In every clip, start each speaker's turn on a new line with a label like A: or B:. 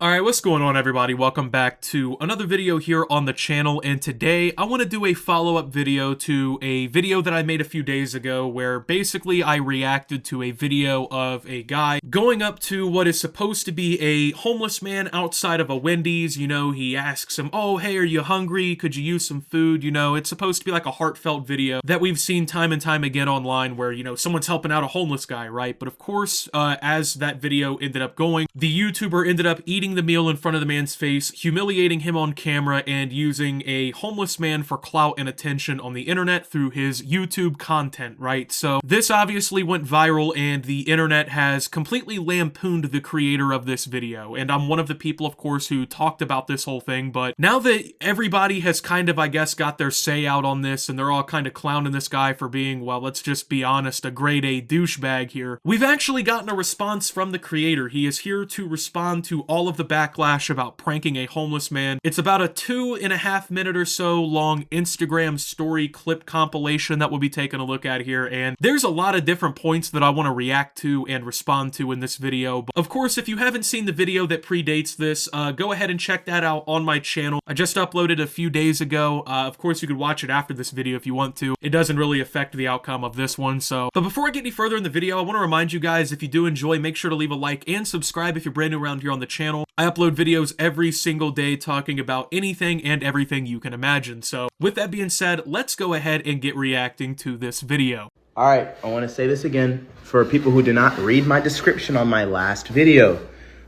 A: Alright, what's going on everybody? Welcome back to another video here on the channel, and today I want to do a follow-up video to a video that I made a few days ago where basically I reacted to a video of a guy going up to what is supposed to be a homeless man outside of a Wendy's. You know, he asks him, oh hey, are you hungry? Could you use some food? You know, it's supposed to be like a heartfelt video that we've seen time and time again online where, you know, someone's helping out a homeless guy, right? But of course, as that video ended up going, the YouTuber ended up eating the meal in front of the man's face, humiliating him on camera, and using a homeless man for clout and attention on the internet through his YouTube content, right? So this obviously went viral, and the internet has completely lampooned the creator of this video, and I'm one of the people, of course, who talked about this whole thing. But now that everybody has kind of, I guess, got their say out on this, and they're all kind of clowning this guy for being, well, let's just be honest, a grade A douchebag here, we've actually gotten a response from the creator. He is here to respond to all of the backlash about pranking a homeless man. It's about a 2.5 minute or so long Instagram story clip compilation that we'll be taking a look at here, and there's a lot of different points that I want to react to and respond to in this video. But of course, if you haven't seen the video that predates this, go ahead and check that out on my channel. I just uploaded a few days ago. Of course, you could watch it after this video if you want to. It doesn't really affect the outcome of this one. But before I get any further in the video, I want to remind you guys, if you do enjoy, make sure to leave a like and subscribe if you're brand new around here on the channel. I upload videos every single day talking about anything and everything you can imagine. So with that being said, let's go ahead and get reacting to this video.
B: All right, I want to say this again for people who did not read my description on my last video.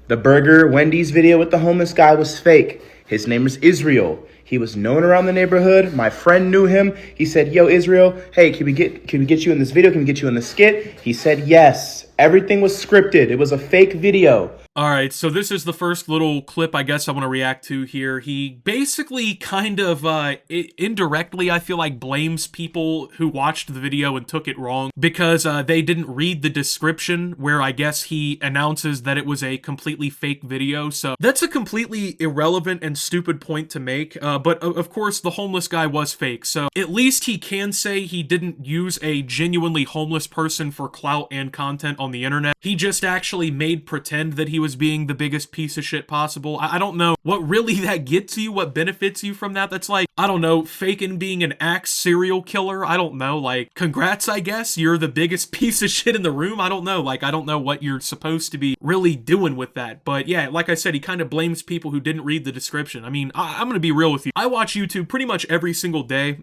B: The burger Wendy's video with the homeless guy was fake. His name is Israel. He was known around the neighborhood. My friend knew him. He said, yo, Israel, hey, can we get you in this video? Can we get you in the skit? He said, yes. Everything was scripted. It was a fake video.
A: Alright, so this is the first little clip I guess I want to react to here. He basically kind of, indirectly, I feel like, blames people who watched the video and took it wrong because they didn't read the description, where I guess he announces that it was a completely fake video. So that's a completely irrelevant and stupid point to make, but of course the homeless guy was fake, so at least he can say he didn't use a genuinely homeless person for clout and content on the internet. He just actually made pretend that he was being the biggest piece of shit possible. I don't know what really that gets you, what benefits you from that. That's like, I don't know, faking being an axe serial killer. I don't know, like, congrats, I guess. You're the biggest piece of shit in the room. I don't know, like, I don't know what you're supposed to be really doing with that. But yeah, like I said, he kind of blames people who didn't read the description. I mean, I'm gonna be real with you. I watch YouTube pretty much every single day.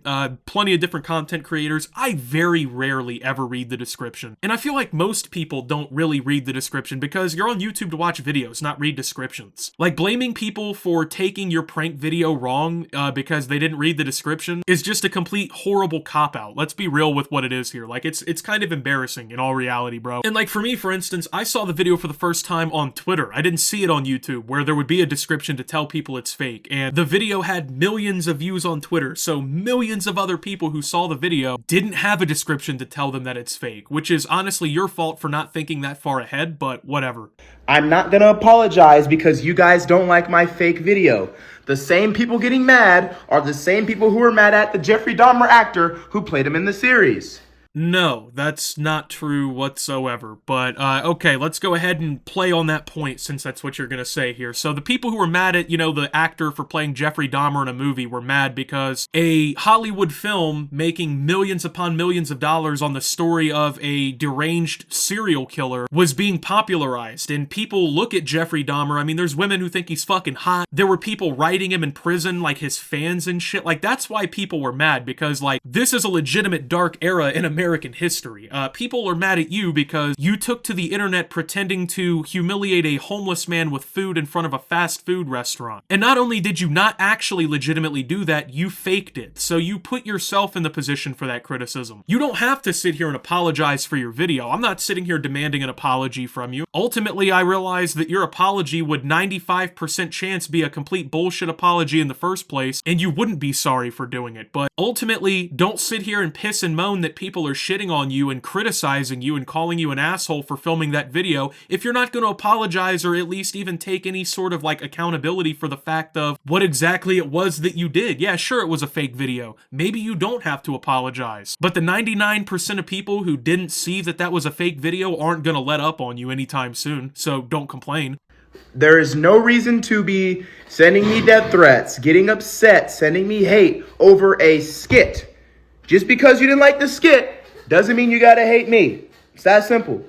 A: Plenty of different content creators. I very rarely ever read the description. And I feel like most people don't really read the description because you're on YouTube to watch videos, not read descriptions. Like, blaming people for taking your prank video wrong because they didn't read the description is just a complete horrible cop-out. Let's be real with what it is here. Like, it's kind of embarrassing in all reality, bro. And like, for me, for instance, I saw the video for the first time on Twitter. I didn't see it on YouTube, where there would be a description to tell people it's fake. And the video had millions of views on Twitter, so millions of other people who saw the video didn't have a description to tell them that it's fake, which is honestly your fault for not thinking that far ahead, but whatever.
B: I'm not gonna apologize because you guys don't like my fake video. The same people getting mad are the same people who were mad at the Jeffrey Dahmer actor who played him in the series.
A: No, that's not true whatsoever. But, okay, let's go ahead and play on that point since that's what you're gonna say here. So the people who were mad at, you know, the actor for playing Jeffrey Dahmer in a movie were mad because a Hollywood film making millions upon millions of dollars on the story of a deranged serial killer was being popularized. And people look at Jeffrey Dahmer. I mean, there's women who think he's fucking hot. There were people writing him in prison, like his fans and shit. Like, that's why people were mad, because, like, this is a legitimate dark era in American history. People are mad at you because you took to the internet pretending to humiliate a homeless man with food in front of a fast food restaurant. And not only did you not actually legitimately do that, you faked it. So you put yourself in the position for that criticism. You don't have to sit here and apologize for your video. I'm not sitting here demanding an apology from you. Ultimately, I realized that your apology would 95% chance be a complete bullshit apology in the first place, and you wouldn't be sorry for doing it. But ultimately, don't sit here and piss and moan that people are shitting on you and criticizing you and calling you an asshole for filming that video if you're not going to apologize or at least even take any sort of like accountability for the fact of what exactly it was that you did. Yeah, sure, it was a fake video. Maybe you don't have to apologize. But the 99% of people who didn't see that that was a fake video aren't going to let up on you anytime soon, so don't complain.
B: There is no reason to be sending me death threats, getting upset, sending me hate over a skit. Just because you didn't like the skit doesn't mean you gotta hate me. It's that simple.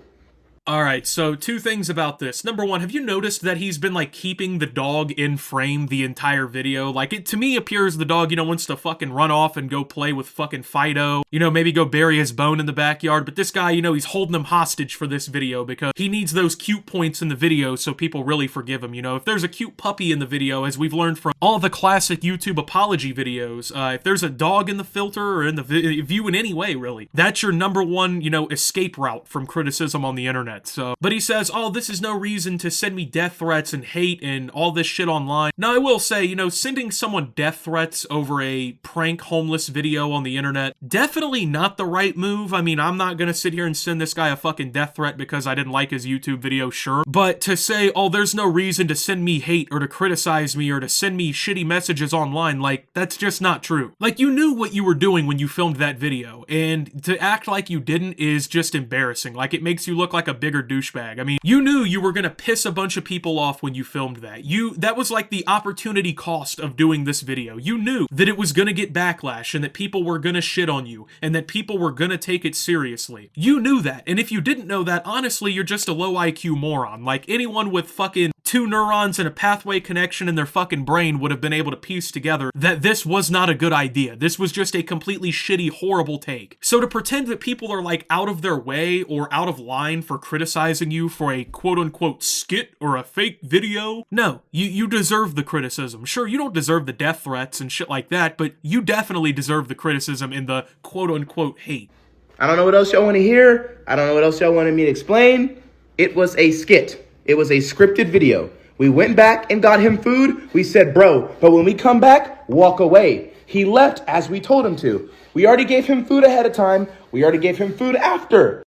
A: Alright, so two things about this. Number one, have you noticed that he's been, like, keeping the dog in frame the entire video? Like, it to me appears the dog, wants to fucking run off and go play with fucking Fido. Maybe go bury his bone in the backyard. But this guy, he's holding him hostage for this video because he needs those cute points in the video so people really forgive him, If there's a cute puppy in the video, as we've learned from all the classic YouTube apology videos, if there's a dog in the filter or in the view in any way, really, that's your number one, escape route from criticism on the internet. So, but he says, oh, this is no reason to send me death threats and hate and all this shit online. Now, I will say, sending someone death threats over a prank homeless video on the internet, definitely not the right move. I mean, I'm not gonna sit here and send this guy a fucking death threat because I didn't like his YouTube video, sure. But to say, oh, there's no reason to send me hate or to criticize me or to send me shitty messages online, like, that's just not true. Like, you knew what you were doing when you filmed that video, and to act like you didn't is just embarrassing. Like, it makes you look like a bigger douchebag. I mean, you knew you were gonna piss a bunch of people off when you filmed that. That was like the opportunity cost of doing this video. You knew that it was gonna get backlash and that people were gonna shit on you and that people were gonna take it seriously. You knew that, and if you didn't know that, honestly, you're just a low IQ moron. Like, anyone with fucking 2 neurons and a pathway connection in their fucking brain would have been able to piece together that this was not a good idea. This was just a completely shitty, horrible take. So to pretend that people are like out of their way or out of line for criticizing you for a quote-unquote skit or a fake video, no, you deserve the criticism. Sure, you don't deserve the death threats and shit like that, but you definitely deserve the criticism and the quote-unquote hate.
B: I don't know what else y'all want to hear. I don't know what else y'all wanted me to explain. It was a skit. It was a scripted video. We went back and got him food. We said, bro, but when we come back, walk away. He left as we told him to. We already gave him food ahead of time. We already gave him food after.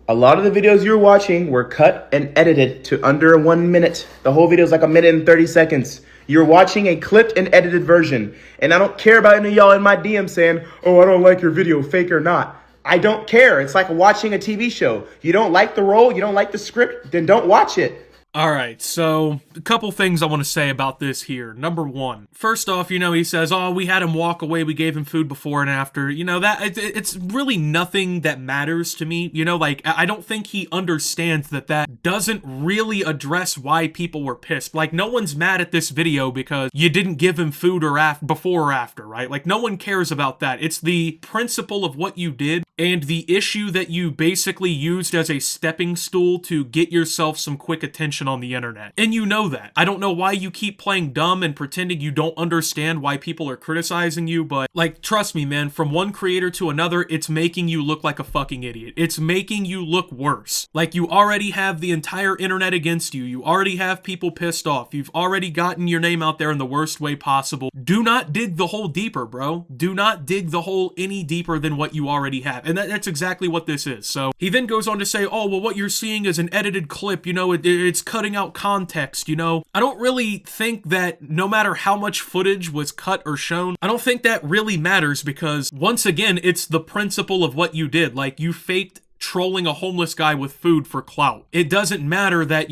B: A lot of the videos you're watching were cut and edited to under 1 minute. The whole video is like 1 minute and 30 seconds. You're watching a clipped and edited version. And I don't care about any of y'all in my DM saying, oh, I don't like your video, fake or not. I don't care. It's like watching a TV show. You don't like the role, you don't like the script, then don't watch it.
A: Alright, so a couple things I want to say about this here. Number one, first off, he says, oh, we had him walk away, we gave him food before and after. That it's really nothing that matters to me. Like, I don't think he understands that doesn't really address why people were pissed. Like, no one's mad at this video because you didn't give him food or before or after, right? Like, no one cares about that. It's the principle of what you did and the issue that you basically used as a stepping stool to get yourself some quick attention on the internet. And you know that. I don't know why you keep playing dumb and pretending you don't understand why people are criticizing you, but, like, trust me, man, from one creator to another, it's making you look like a fucking idiot. It's making you look worse. Like, you already have the entire internet against you. You already have people pissed off. You've already gotten your name out there in the worst way possible. Do not dig the hole deeper, bro. Do not dig the hole any deeper than what you already have. And that's exactly what this is. So he then goes on to say, oh, well, what you're seeing is an edited clip, it's cutting out context, I don't really think that no matter how much footage was cut or shown, I don't think that really matters because, once again, it's the principle of what you did. Like, you faked trolling a homeless guy with food for clout. It doesn't matter that,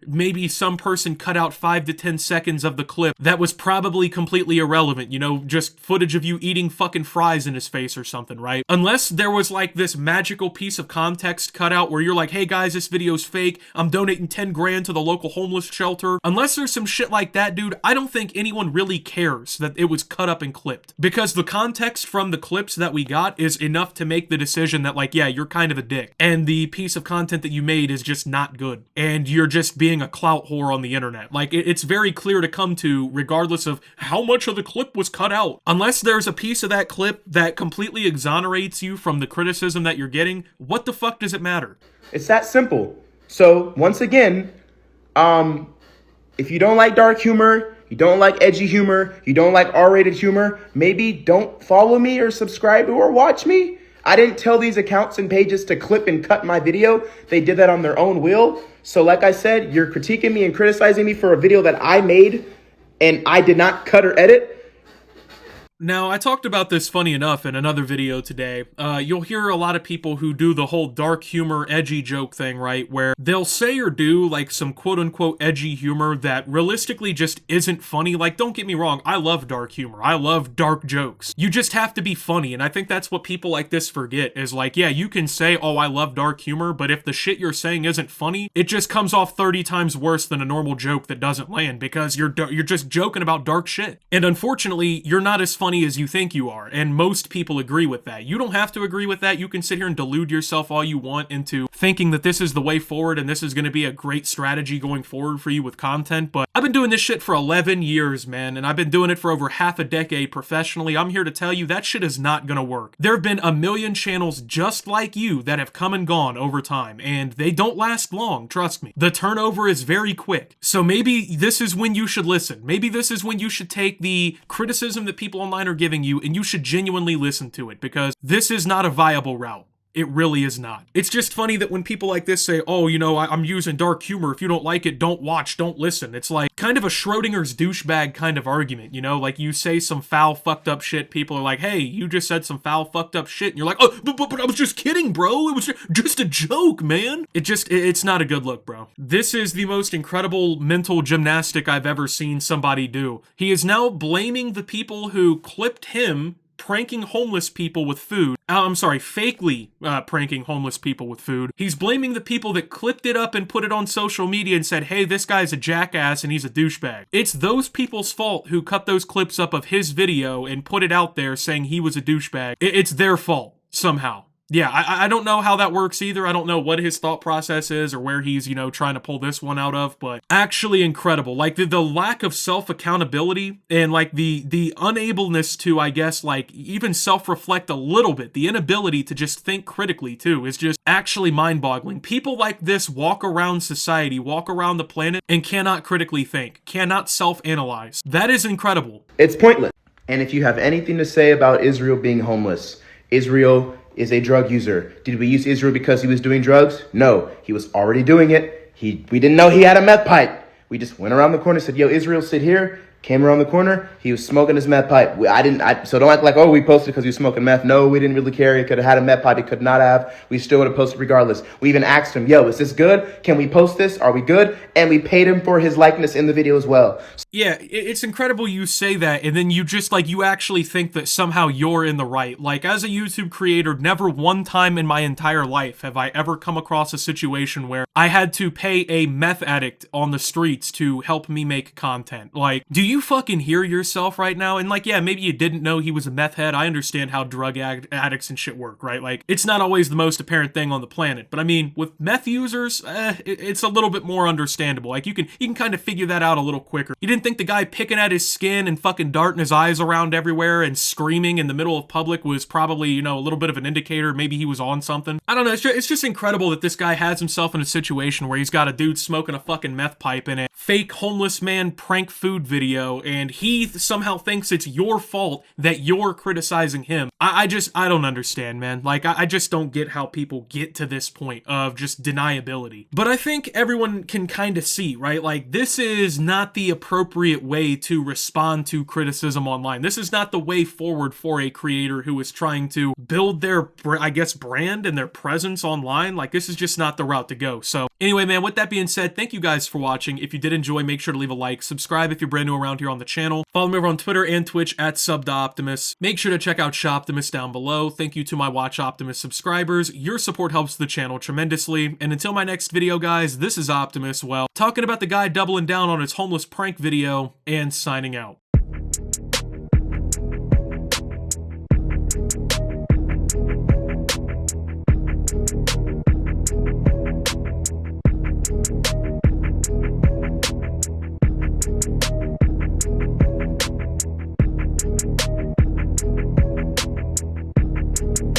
A: maybe some person cut out 5 to 10 seconds of the clip that was probably completely irrelevant, just footage of you eating fucking fries in his face or something, right? Unless there was like this magical piece of context cut out where you're like, hey guys, this video's fake, I'm donating 10 grand to the local homeless shelter. Unless there's some shit like that, dude, I don't think anyone really cares that it was cut up and clipped. Because the context from the clips that we got is enough to make the decision that, like, yeah, you're kind of a dick. And the piece of content that you made is just not good. And you're just being a clout whore on the internet. Like, it's very clear to come to, regardless of how much of the clip was cut out. Unless there's a piece of that clip that completely exonerates you from the criticism that you're getting, what the fuck does it matter?
B: It's that simple. So, once again, if you don't like dark humor, you don't like edgy humor, you don't like R-rated humor, maybe don't follow me or subscribe or watch me. I didn't tell these accounts and pages to clip and cut my video. They did that on their own will. So like I said, you're critiquing me and criticizing me for a video that I made and I did not cut or edit.
A: Now, I talked about this funny enough in another video today. You'll hear a lot of people who do the whole dark humor, edgy joke thing, right? Where they'll say or do like some quote-unquote edgy humor that realistically just isn't funny. Like, don't get me wrong, I love dark humor. I love dark jokes. You just have to be funny, and I think that's what people like this forget, is like, yeah, you can say, oh, I love dark humor, but if the shit you're saying isn't funny, it just comes off 30 times worse than a normal joke that doesn't land, because you're just joking about dark shit. And unfortunately, you're not as funny as you think you are, and most people agree with that. You don't have to agree with that. You can sit here and delude yourself all you want into thinking that this is the way forward and this is going to be a great strategy going forward for you with content, but I've been doing this shit for 11 years, man, and I've been doing it for over half a decade professionally. I'm here to tell you that shit is not gonna work. There have been a million channels just like you that have come and gone over time, and they don't last long, trust me. The turnover is very quick. So maybe this is when you should listen. Maybe this is when you should take the criticism that people online are giving you and you should genuinely listen to it, because this is not a viable route. It really is not. It's just funny that when people like this say, oh, you know, I'm using dark humor. If you don't like it, don't watch, don't listen. It's like kind of a Schrodinger's douchebag kind of argument, you know? Like you say some foul, fucked up shit. People are like, hey, you just said some foul, fucked up shit. And you're like, oh, but I was just kidding, bro. It was just a joke, man. It's not a good look, bro. This is the most incredible mental gymnastic I've ever seen somebody do. He is now blaming the people who clipped him pranking homeless people with food. I'm sorry, fakely pranking homeless people with food. He's blaming the people that clipped it up and put it on social media and said, hey, this guy's a jackass and he's a douchebag. It's those people's fault who cut those clips up of his video and put it out there saying he was a douchebag. It's their fault, somehow. Yeah, I don't know how that works either. I don't know what his thought process is or where he's, you know, trying to pull this one out of, but actually incredible. Like the lack of self-accountability and like the unableness to, I guess, like even self-reflect a little bit, the inability to just think critically too is just actually mind-boggling. People like this walk around society, walk around the planet and cannot critically think, cannot self-analyze. That is incredible.
B: It's pointless. And if you have anything to say about Israel being homeless, Israel is a drug user. Did we use Israel because he was doing drugs? No, he was already doing it. We didn't know he had a meth pipe. We just went around the corner and said, yo, Israel, sit here. Came around the corner. He was smoking his meth pipe. So don't act like, oh, we posted because he was smoking meth. No, we didn't really care. He could have had a meth pipe. He could not have. We still would have posted regardless. We even asked him, yo, is this good? Can we post this? Are we good? And we paid him for his likeness in the video as well.
A: Yeah, it's incredible you say that, and then you just, like, you actually think that somehow you're in the right. Like, as a YouTube creator, never one time in my entire life have I ever come across a situation where I had to pay a meth addict on the streets to help me make content. Like, do you fucking hear yourself right now? And, like, yeah, maybe you didn't know he was a meth head. I understand how drug addicts and shit work, right? Like, it's not always the most apparent thing on the planet, but I mean, with meth users, it's a little bit more understandable. Like, you can kind of figure that out a little quicker. You didn't think the guy picking at his skin and fucking darting his eyes around everywhere and screaming in the middle of public was probably, you know, a little bit of an indicator maybe he was on something? I don't know, it's just incredible that this guy has himself in a situation where he's got a dude smoking a fucking meth pipe in a fake homeless man prank food video, and he somehow thinks it's your fault that you're criticizing him. I don't understand, man. Like, I just don't get how people get to this point of just deniability. But I think everyone can kind of see, right? Like, this is not the appropriate way to respond to criticism online. This is not the way forward for a creator who is trying to build their, I guess, brand and their presence online. Like, this is just not the route to go. So anyway, man, with that being said, thank you guys for watching. If you did enjoy, make sure to leave a like, subscribe if you're brand new around here on the channel, follow me over on Twitter and Twitch at @SubToOptimus. Make sure to check out Shoptimus down below. Thank you to my Watch Optimus subscribers. Your support helps the channel tremendously. And until my next video, guys, this is Optimus, well, talking about the guy doubling down on his homeless prank video and signing out.